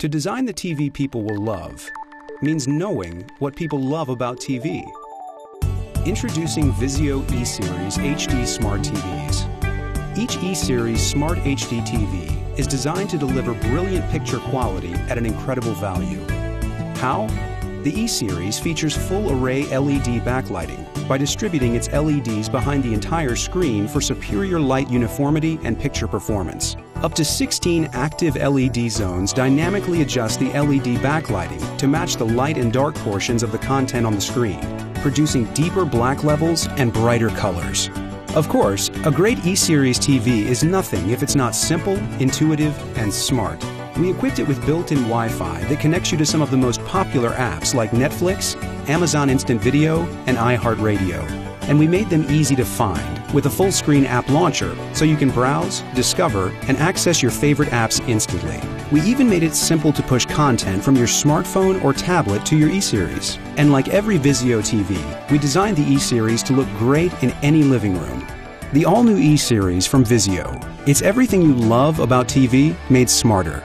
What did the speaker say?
To design the TV people will love means knowing what people love about TV. Introducing Vizio E-Series HD Smart TVs. Each E-Series Smart HD TV is designed to deliver brilliant picture quality at an incredible value. How? The E-Series features full array LED backlighting by distributing its LEDs behind the entire screen for superior light uniformity and picture performance. Up to 16 active LED zones dynamically adjust the LED backlighting to match the light and dark portions of the content on the screen, producing deeper black levels and brighter colors. Of course, a great E-Series TV is nothing if it's not simple, intuitive, and smart. We equipped it with built-in Wi-Fi that connects you to some of the most popular apps like Netflix, Amazon Instant Video, and iHeartRadio. And we made them easy to find with a full-screen app launcher so you can browse, discover, and access your favorite apps instantly. We even made it simple to push content from your smartphone or tablet to your E-Series. And like every Vizio TV, we designed the E-Series to look great in any living room. The all-new E-Series from Vizio. It's everything you love about TV made smarter.